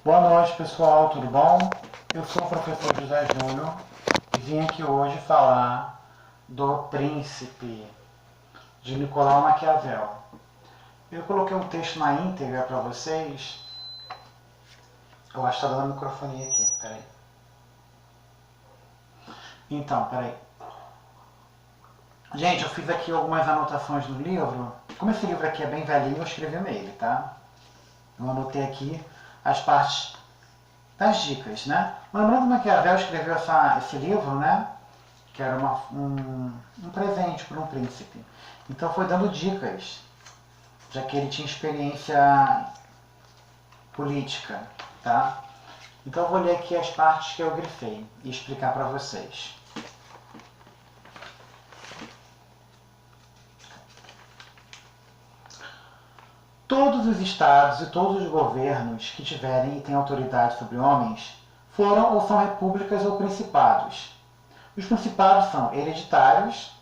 Boa noite, pessoal, tudo bom? Eu sou o professor José Júnior e vim aqui hoje falar do Príncipe, de Nicolau Maquiavel. Eu coloquei um texto na íntegra para vocês. Eu acho que está dando microfonia aqui, peraí. Então, peraí. Gente, eu fiz aqui algumas anotações no livro. Como esse livro aqui é bem velhinho, eu escrevi nele, tá? Eu anotei aqui as partes das dicas, né? Lembrando que Maquiavel escreveu esse livro, né? Que era um presente para um príncipe. Então foi dando dicas, já que ele tinha experiência política, tá? Então eu vou ler aqui as partes que eu grifei e explicar para vocês. Todos os estados e todos os governos que tiverem e têm autoridade sobre homens foram ou são repúblicas ou principados. Os principados são hereditários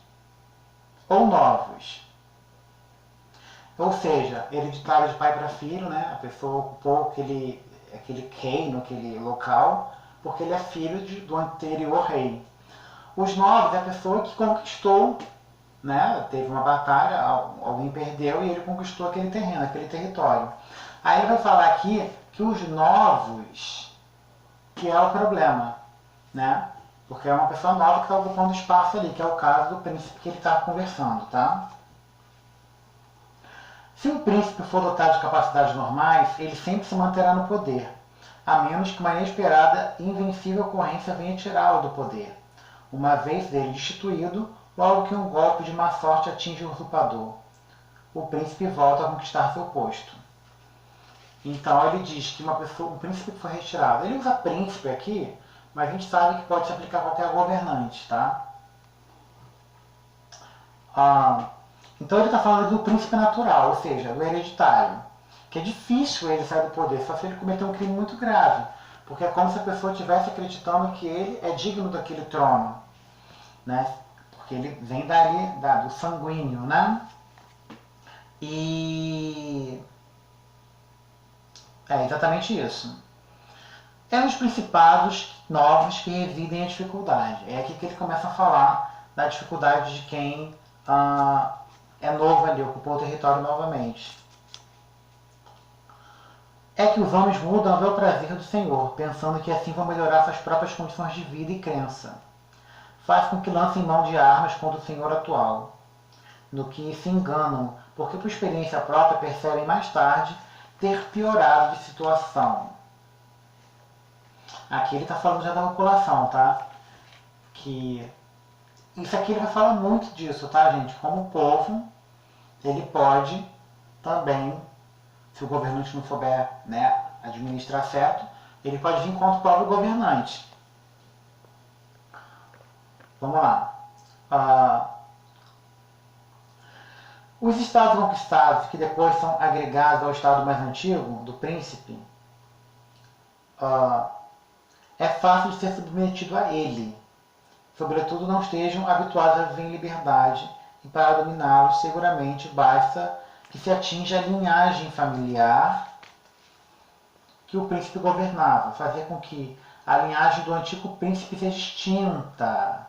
ou novos. Ou seja, hereditário de pai para filho, né? A pessoa ocupou aquele reino, aquele local, porque ele é filho do anterior rei. Os novos é a pessoa que conquistou, né? Teve uma batalha, alguém perdeu e ele conquistou aquele terreno, aquele território. Aí ele vai falar aqui que os novos, que é o problema, né? Porque é uma pessoa nova que está ocupando espaço ali, que é o caso do príncipe que ele está conversando, tá? Se o príncipe for dotado de capacidades normais, ele sempre se manterá no poder, a menos que uma inesperada e invencível ocorrência venha tirá-lo do poder. Uma vez dele destituído, logo que um golpe de má sorte atinge o usurpador, o príncipe volta a conquistar seu posto. Então ele diz que um príncipe que foi retirado, ele usa príncipe aqui, mas a gente sabe que pode se aplicar a qualquer governante, tá? Então ele está falando do príncipe natural, ou seja, do hereditário, que é difícil ele sair do poder, só se ele cometer um crime muito grave, porque é como se a pessoa estivesse acreditando que ele é digno daquele trono, né? Porque ele vem dali, do sanguíneo, né? E é exatamente isso. É nos principados novos que residem a dificuldade. É aqui que ele começa a falar da dificuldade de quem é novo ali, ocupou o território novamente. É que os homens mudam a ver o prazer do Senhor, pensando que assim vão melhorar suas próprias condições de vida e crença. Faz com que lancem mão de armas contra o Senhor atual, no que se enganam, porque por experiência própria percebem mais tarde ter piorado de situação. Aqui ele está falando já da população, tá? Que isso aqui ele vai falar muito disso, tá, gente? Como o povo, ele pode também, se o governante não souber, né, administrar certo, ele pode vir contra o próprio governante. Vamos lá. Os estados conquistados, que depois são agregados ao estado mais antigo, do príncipe, é fácil de ser submetido a ele. Sobretudo não estejam habituados a viver em liberdade, e para dominá-los seguramente basta que se atinja a linhagem familiar que o príncipe governava, fazer com que a linhagem do antigo príncipe seja extinta.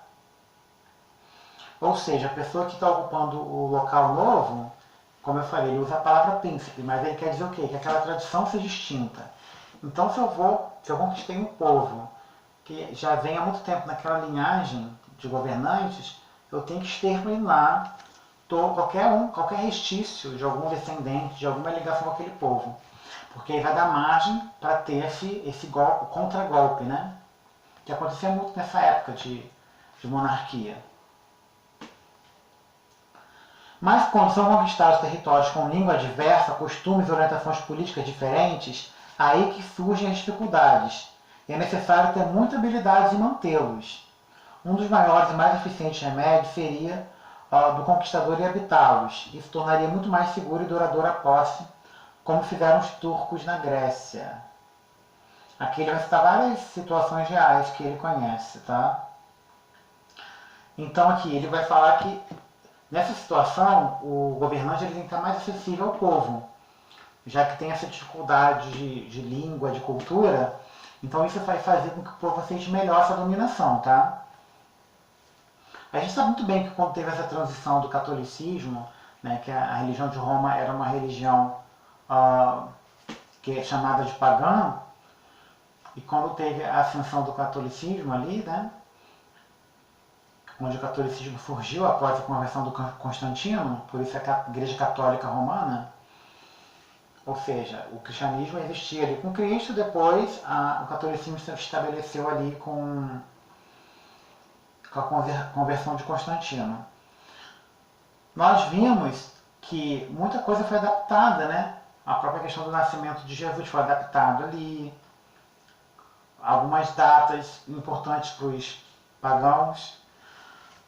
Ou seja, a pessoa que está ocupando o local novo, como eu falei, ele usa a palavra príncipe, mas ele quer dizer o quê? Que aquela tradição seja extinta. Então se eu conquistei um povo que já vem há muito tempo naquela linhagem de governantes, eu tenho que exterminar qualquer restício de algum descendente, de alguma ligação com aquele povo. Porque aí vai dar margem para ter esse golpe, contragolpe, né? Que acontecia muito nessa época de monarquia. Mas quando são conquistados territórios com língua diversa, costumes e orientações políticas diferentes, aí que surgem as dificuldades. E é necessário ter muita habilidade em mantê-los. Um dos maiores e mais eficientes remédios seria do conquistador em habitá-los. Isso tornaria muito mais segura e duradoura a posse, como fizeram os turcos na Grécia. Aqui ele vai citar várias situações reais que ele conhece, tá? Então aqui ele vai falar que nessa situação o governante ele tem que estar mais acessível ao povo. já que tem essa dificuldade de língua, de cultura, então isso vai fazer com que o povo aceite melhor essa dominação, tá? A gente sabe muito bem que quando teve essa transição do catolicismo, né, que a religião de Roma era uma religião que é chamada de pagã, e quando teve a ascensão do catolicismo ali, né, onde o catolicismo surgiu após a conversão do Constantino, por isso é a Igreja Católica Romana, ou seja, o cristianismo existia ali com Cristo, depois o catolicismo se estabeleceu ali com a conversão de Constantino. Nós vimos que muita coisa foi adaptada, né? A própria questão do nascimento de Jesus foi adaptada ali. Algumas datas importantes para os pagãos,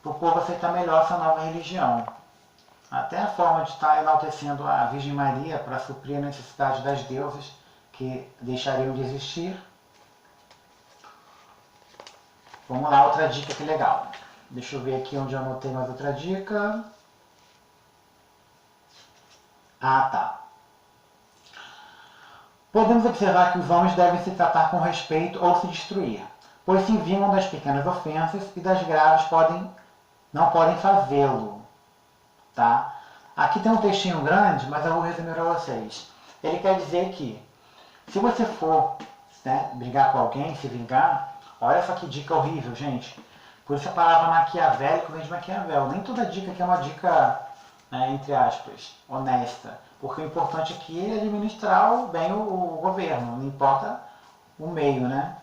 para o povo aceitar melhor essa nova religião. Até a forma de estar enaltecendo a Virgem Maria para suprir a necessidade das deusas que deixariam de existir. Vamos lá, outra dica que legal. Deixa eu ver aqui onde eu anotei mais outra dica. Ah, tá. Podemos observar que os homens devem se tratar com respeito ou se destruir, pois se vingam das pequenas ofensas e das graves não podem fazê-lo. Tá? Aqui tem um textinho grande, mas eu vou resumir para vocês. Ele quer dizer que, se você for, né, brigar com alguém, se vingar, olha só que dica horrível, gente. Por isso a palavra maquiavélico vem de Maquiavel. Nem toda dica aqui é uma dica, né, entre aspas, honesta. Porque o importante aqui é administrar bem o governo, não importa o meio, né?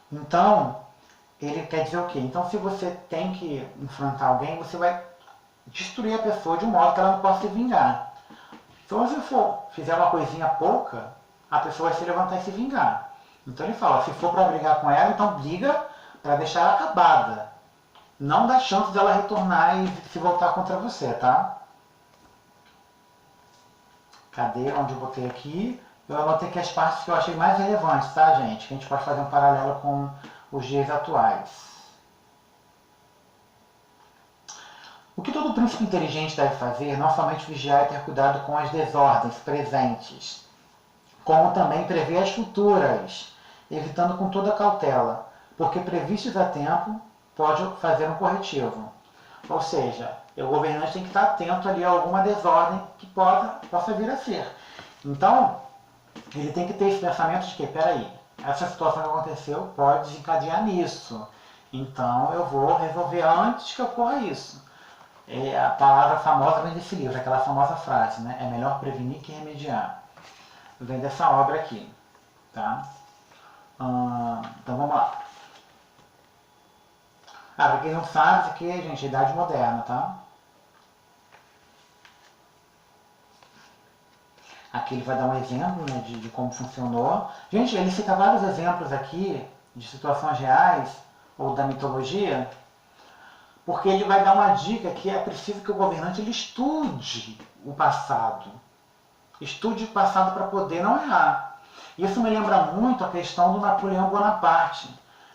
Então, ele quer dizer o quê? Então, se você tem que enfrentar alguém, você vai destruir a pessoa de um modo que ela não possa se vingar. Então, se você fizer uma coisinha pouca, a pessoa vai se levantar e se vingar. Então ele fala, se for para brigar com ela, então briga para deixar ela acabada. Não dá chance dela retornar e se voltar contra você, tá? Cadê? Onde eu botei aqui? Eu anotei aqui as partes que eu achei mais relevantes, tá, gente? Que a gente pode fazer um paralelo com os dias atuais. O que todo príncipe inteligente deve fazer, não somente vigiar e ter cuidado com as desordens presentes, como também prever as futuras, evitando com toda cautela, porque previstos a tempo, pode fazer um corretivo. Ou seja, o governante tem que estar atento ali a alguma desordem que possa vir a ser. Então, ele tem que ter esse pensamento de que, peraí, essa situação que aconteceu pode desencadear nisso. Então, eu vou resolver antes que ocorra isso. A palavra famosa vem desse livro, aquela famosa frase, né? É melhor prevenir que remediar. Vem dessa obra aqui, tá? Então vamos lá. Pra quem não sabe, isso aqui, gente, é Idade Moderna, tá? Aqui ele vai dar um exemplo, né, de como funcionou. Gente, ele cita vários exemplos aqui de situações reais ou da mitologia, porque ele vai dar uma dica que é preciso que o governante ele estude o passado. Estude o passado para poder não errar. Isso me lembra muito a questão do Napoleão Bonaparte,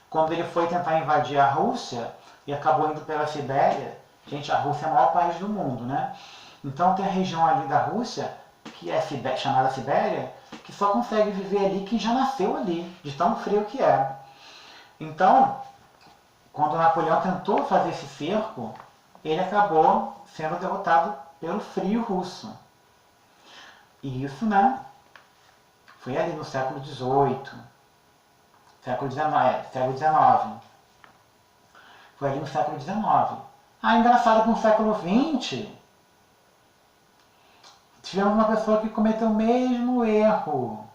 quando ele foi tentar invadir a Rússia e acabou indo pela Sibéria. Gente, a Rússia é o maior país do mundo, né? Então tem a região ali da Rússia, que é chamada Sibéria, que só consegue viver ali quem já nasceu ali, de tão frio que é. Então, quando Napoleão tentou fazer esse cerco, ele acabou sendo derrotado pelo frio russo. E isso, né, foi ali no século XVIII, século XIX. Foi ali no século XIX. Engraçado que no século XX, tivemos uma pessoa que cometeu o mesmo erro,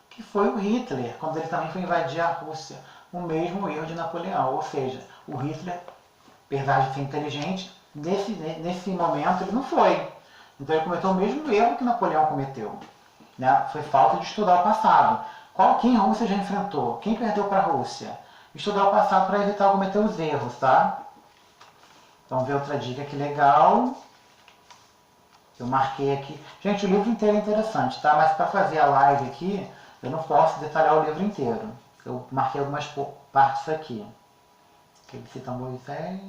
que foi o Hitler, quando ele também foi invadir a Rússia. O mesmo erro de Napoleão, ou seja, o Hitler, apesar de ser inteligente, nesse momento ele não foi. Então ele cometeu o mesmo erro que Napoleão cometeu. Né? Foi falta de estudar o passado. Quem a Rússia já enfrentou? Quem perdeu para a Rússia? Estudar o passado para evitar cometer os erros, tá? Então, ver outra dica que legal. Eu marquei aqui. Gente, o livro inteiro é interessante, tá? Mas para fazer a live aqui, eu não posso detalhar o livro inteiro. Eu marquei algumas partes aqui. Ele cita Moisés.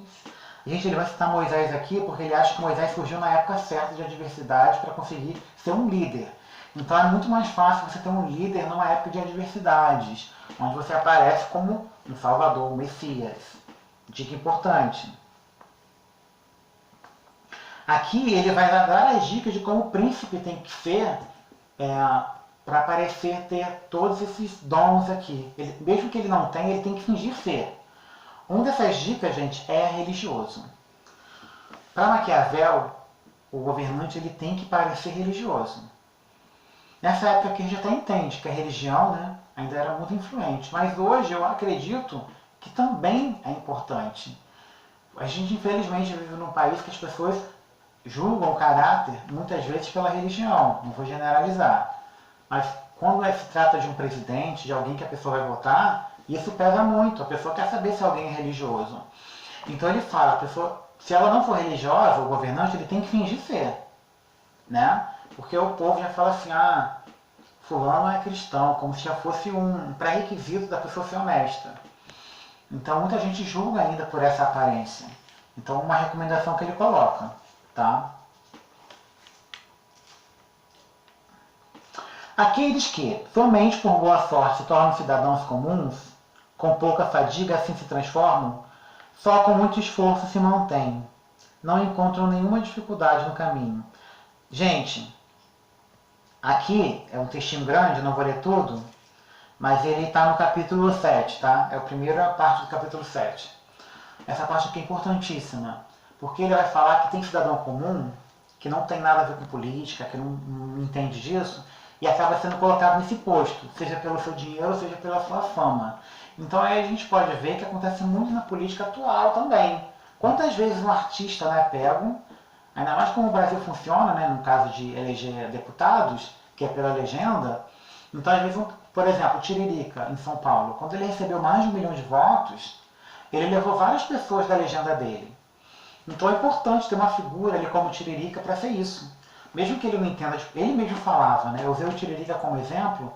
Gente, ele vai citar Moisés aqui porque ele acha que Moisés surgiu na época certa de adversidade para conseguir ser um líder. Então é muito mais fácil você ter um líder numa época de adversidades, onde você aparece como um salvador, um Messias. Dica importante. Aqui ele vai dar as dicas de como o príncipe tem que ser para parecer ter todos esses dons aqui. Mesmo que ele não tenha, ele tem que fingir ser. Uma dessas dicas, gente, é religioso. Para Maquiavel, o governante ele tem que parecer religioso. Nessa época aqui a gente até entende que a religião, né, ainda era muito influente, mas hoje eu acredito que também é importante. A gente infelizmente vive num país que as pessoas julgam o caráter muitas vezes pela religião, não vou generalizar. Mas quando se trata de um presidente, de alguém que a pessoa vai votar, isso pesa muito. A pessoa quer saber se alguém é religioso. Então ele fala, a pessoa, se ela não for religiosa, o governante ele tem que fingir ser, né? Porque o povo já fala assim, fulano é cristão, como se já fosse um pré-requisito da pessoa ser honesta. Então muita gente julga ainda por essa aparência. Então uma recomendação que ele coloca, tá? Aqueles que, somente por boa sorte, se tornam cidadãos comuns, com pouca fadiga assim se transformam, só com muito esforço se mantêm. Não encontram nenhuma dificuldade no caminho. Gente, aqui é um textinho grande, não vou ler tudo, mas ele está no capítulo 7, tá? É a primeira parte do capítulo 7. Essa parte aqui é importantíssima, porque ele vai falar que tem cidadão comum, que não tem nada a ver com política, que não entende disso, e acaba sendo colocado nesse posto, seja pelo seu dinheiro, seja pela sua fama. Então aí a gente pode ver que acontece muito na política atual também. Quantas vezes um artista, né, pego, ainda mais como o Brasil funciona, né, no caso de eleger deputados, que é pela legenda, então às vezes, por exemplo, o Tiririca, em São Paulo, quando ele recebeu mais de 1 milhão de votos, ele levou várias pessoas da legenda dele. Então é importante ter uma figura ali como o Tiririca para ser isso. Mesmo que ele não entenda, ele mesmo falava, né? Eu usei o Tiririca como exemplo,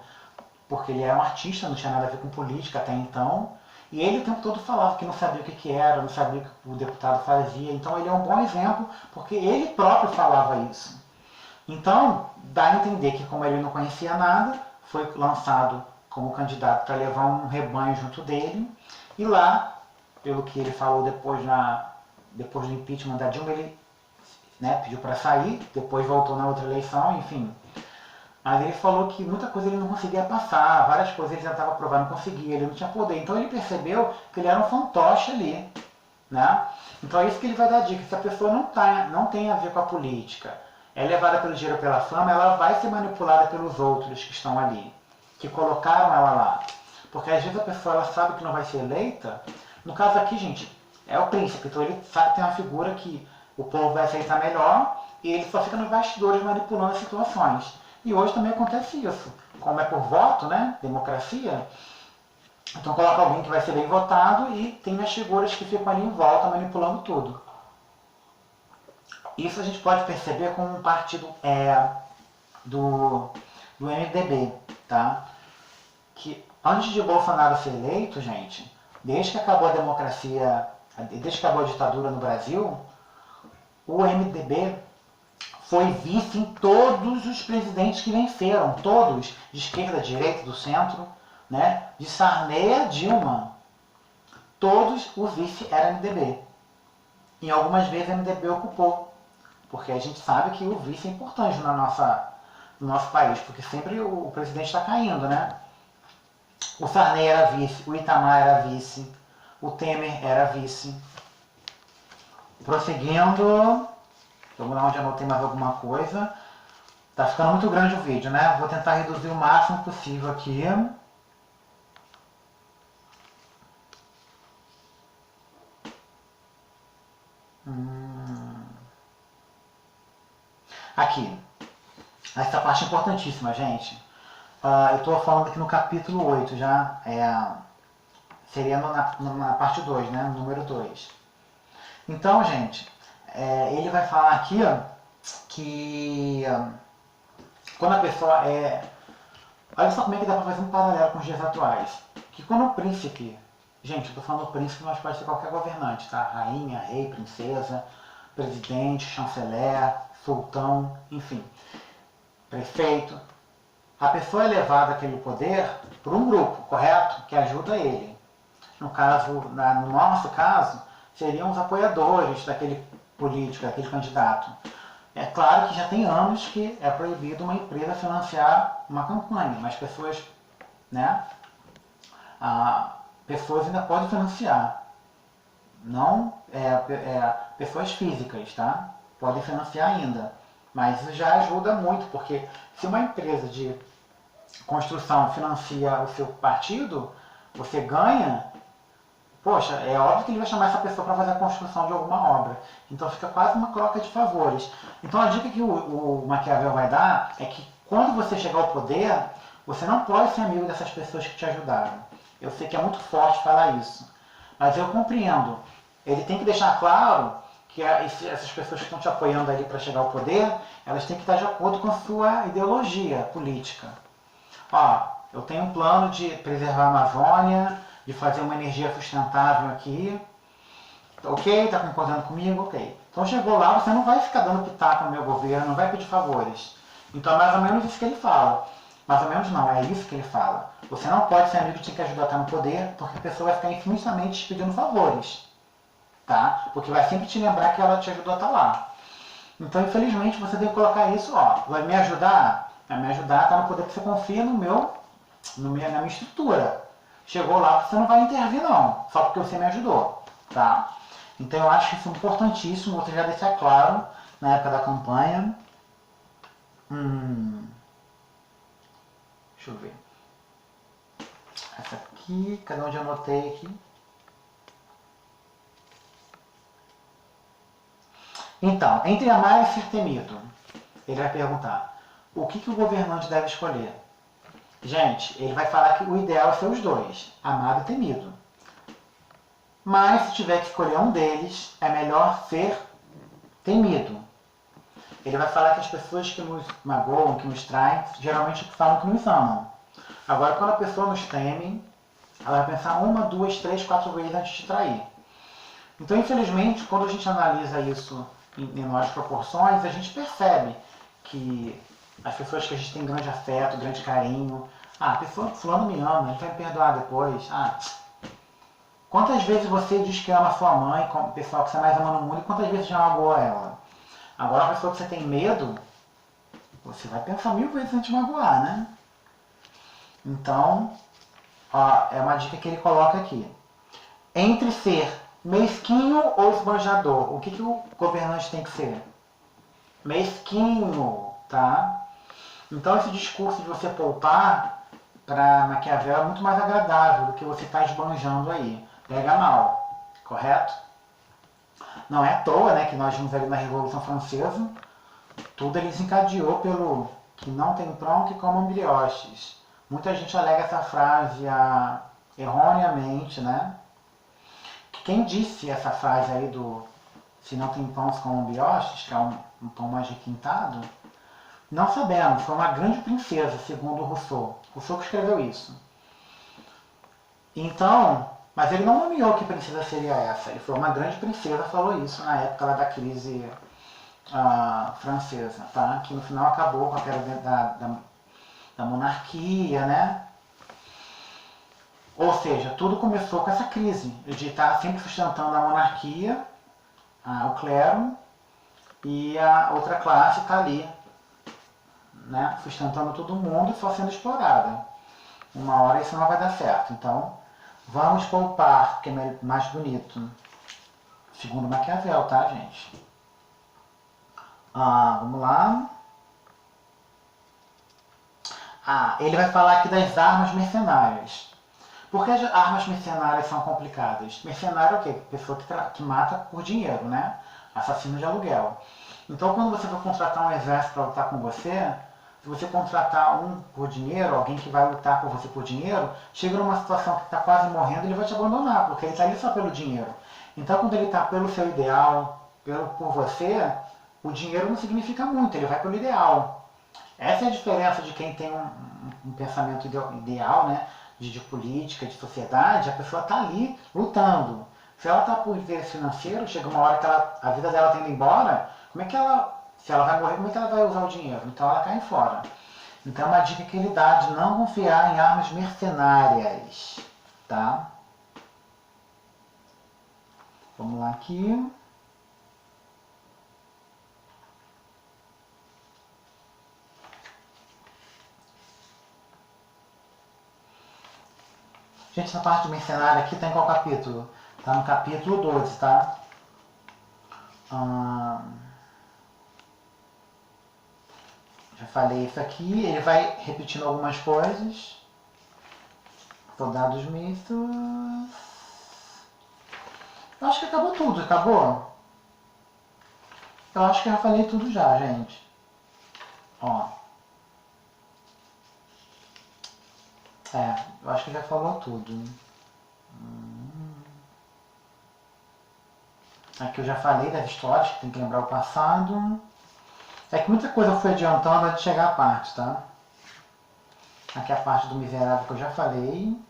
porque ele era um artista, não tinha nada a ver com política até então, e ele o tempo todo falava que não sabia o que era, não sabia o que o deputado fazia, então ele é um bom exemplo, porque ele próprio falava isso. Então, dá a entender que como ele não conhecia nada, foi lançado como candidato para levar um rebanho junto dele, e lá, pelo que ele falou depois do impeachment da Dilma, ele, né, pediu para sair, depois voltou na outra eleição, enfim. Mas ele falou que muita coisa ele não conseguia passar, várias coisas ele tentava provar, não conseguia, ele não tinha poder. Então ele percebeu que ele era um fantoche ali, né? Então é isso que ele vai dar dica. Se a pessoa não tem a ver com a política, é levada pelo dinheiro ou pela fama, ela vai ser manipulada pelos outros que estão ali, que colocaram ela lá. Porque às vezes a pessoa ela sabe que não vai ser eleita. No caso aqui, gente, é o príncipe, então ele sabe que tem uma figura que o povo vai aceitar melhor e ele só fica nos bastidores manipulando as situações. E hoje também acontece isso. Como é por voto, né? Democracia. Então coloca alguém que vai ser bem votado e tem as figuras que ficam ali em volta manipulando tudo. Isso a gente pode perceber com um partido do MDB, tá? Que antes de Bolsonaro ser eleito, gente, desde que acabou a democracia, desde que acabou a ditadura no Brasil, o MDB foi vice em todos os presidentes que venceram, todos, de esquerda, de direita, do centro, né? De Sarney a Dilma. Todos o vice era MDB. E algumas vezes a MDB ocupou, porque a gente sabe que o vice é importante no nosso país, porque sempre o presidente está caindo, né? O Sarney era vice, o Itamar era vice, o Temer era vice. Prosseguindo, vamos lá onde anotei mais alguma coisa. Tá ficando muito grande o vídeo, né? Vou tentar reduzir o máximo possível aqui. Aqui. Essa parte é importantíssima, gente. Eu estou falando aqui no capítulo 8 já. Seria na parte 2, né? No número 2. Então, gente, ele vai falar aqui que quando a pessoa olha só como é que dá para fazer um paralelo com os dias atuais. Que quando o príncipe Gente, eu tô falando príncipe, mas pode ser qualquer governante, tá? Rainha, rei, princesa, presidente, chanceler, sultão, enfim, prefeito. A pessoa é levada àquele poder por um grupo, correto? Que ajuda ele. No caso, no nosso caso, seriam os apoiadores daquele político, daquele candidato. É claro que já tem anos que é proibido uma empresa financiar uma campanha, mas pessoas, né, pessoas ainda podem financiar. Não pessoas físicas, tá? Podem financiar ainda. Mas isso já ajuda muito, porque se uma empresa de construção financia o seu partido, você ganha, poxa, é óbvio que ele vai chamar essa pessoa para fazer a construção de alguma obra. Então fica quase uma troca de favores. Então a dica que o Maquiavel vai dar é que quando você chegar ao poder, você não pode ser amigo dessas pessoas que te ajudaram. Eu sei que é muito forte falar isso, mas eu compreendo. Ele tem que deixar claro que essas pessoas que estão te apoiando ali para chegar ao poder, elas têm que estar de acordo com a sua ideologia política. Ó, eu tenho um plano de preservar a Amazônia, de fazer uma energia sustentável aqui. Ok? Está concordando comigo? Ok. Então chegou lá, você não vai ficar dando pitaco no meu governo, não vai pedir favores. Então é mais ou menos isso que ele fala. Mais ou menos não, é isso que ele fala. Você não pode ser amigo de quem quer ajudar a estar no poder, porque a pessoa vai ficar infinitamente te pedindo favores. Tá? Porque vai sempre te lembrar que ela te ajudou a estar lá. Então, infelizmente, você tem que colocar isso, ó, vai me ajudar? Vai me ajudar a estar no poder que você confia na minha estrutura. Chegou lá, você não vai intervir não, só porque você me ajudou, tá? Então eu acho isso importantíssimo, você já deixar claro na época da campanha. Deixa eu ver. Essa aqui, cadê onde eu anotei aqui? Então, entre amar e ser temido, ele vai perguntar, o que o governante deve escolher? Gente, ele vai falar que o ideal é ser os dois, amado e temido. Mas se tiver que escolher um deles, é melhor ser temido. Ele vai falar que as pessoas que nos magoam, que nos traem, geralmente falam que nos amam. Agora, quando a pessoa nos teme, ela vai pensar 1, 2, 3, 4 vezes antes de trair. Então, infelizmente, quando a gente analisa isso em menores proporções, a gente percebe que as pessoas que a gente tem grande afeto, grande carinho, a pessoa, fulano me ama, ele vai me perdoar depois. Quantas vezes você diz que ama a sua mãe, como o pessoal que você mais ama no mundo, e quantas vezes já magoou ela? Agora, a pessoa que você tem medo, você vai pensar 1000 vezes antes de magoar, né? Então, ó, é uma dica que ele coloca aqui. Entre ser mesquinho ou esbanjador, o que o governante tem que ser? Mesquinho, tá? Então esse discurso de você poupar para Maquiavel é muito mais agradável do que você estar esbanjando aí. Pega mal, correto? Não é à toa, né, que nós vimos ali na Revolução Francesa, tudo ele desencadeou pelo que não tem pão que comam brioches. Muita gente alega essa frase erroneamente, né? Quem disse essa frase aí do se não tem pão, se comam brioches, que é um pão mais requintado, não sabemos, foi uma grande princesa, segundo Rousseau. Rousseau que escreveu isso. Então, mas ele não nomeou que princesa seria essa. Ele foi uma grande princesa, falou isso na época lá da crise francesa, tá? Que no final acabou com a queda da monarquia, né? Ou seja, tudo começou com essa crise de estar sempre sustentando a monarquia, o clero, e a outra classe está ali, né, sustentando todo mundo e só sendo explorada. Uma hora isso não vai dar certo. Então, vamos poupar, porque é mais bonito. Segundo Maquiavel, tá, gente? Vamos lá. Ele vai falar aqui das armas mercenárias. Por que as armas mercenárias são complicadas? Mercenário é o quê? Pessoa que mata por dinheiro, né? Assassino de aluguel. Então, quando você for contratar um exército para lutar com você, se você contratar um por dinheiro, alguém que vai lutar por você por dinheiro, chega numa situação que está quase morrendo, ele vai te abandonar, porque ele está ali só pelo dinheiro. Então, quando ele está pelo seu ideal, por você, o dinheiro não significa muito, ele vai pelo ideal. Essa é a diferença de quem tem um pensamento ideal, né? de política, de sociedade, a pessoa está ali lutando. Se ela está por interesse financeiro, chega uma hora que a vida dela está indo embora, como é que ela, se ela vai morrer, como é que ela vai usar o dinheiro? Então ela cai fora. Então é uma dica que ele dá de não confiar em armas mercenárias, tá? Vamos lá aqui. Gente, essa parte do mercenário aqui tá em qual capítulo? Tá no capítulo 12, tá? Já falei isso aqui, ele vai repetindo algumas coisas. Soldados mistos. Eu acho que acabou tudo, acabou? Eu acho que eu já falei tudo já, gente. Ó. Eu acho que já falou tudo. Aqui eu já falei das histórias, que tem que lembrar o passado. É que muita coisa foi adiantando antes de chegar a parte, tá? Aqui é a parte do miserável que eu já falei.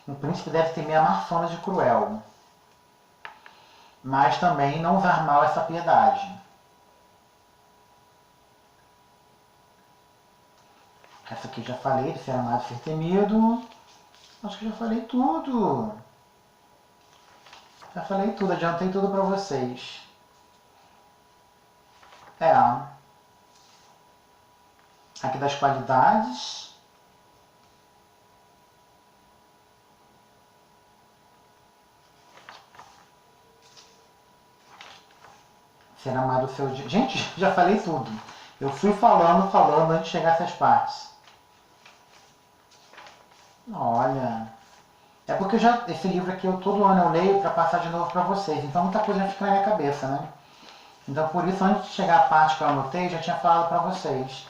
O príncipe deve temer a má fama de cruel, mas também não usar mal essa piedade. Essa aqui eu já falei, de ser amado e ser temido. Acho que já falei tudo. Já falei tudo, adiantei tudo pra vocês. Aqui das qualidades. Ser amado o seu dia. Gente, já falei tudo. Eu fui falando antes de chegar a essas partes. Olha. É porque esse livro aqui todo ano eu leio para passar de novo para vocês. Então muita coisa já fica na minha cabeça, né? Então por isso, antes de chegar a parte que eu anotei, já tinha falado para vocês.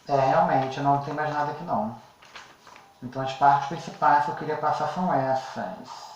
Realmente, eu não tenho mais nada aqui não. Então as partes principais que eu queria passar são essas.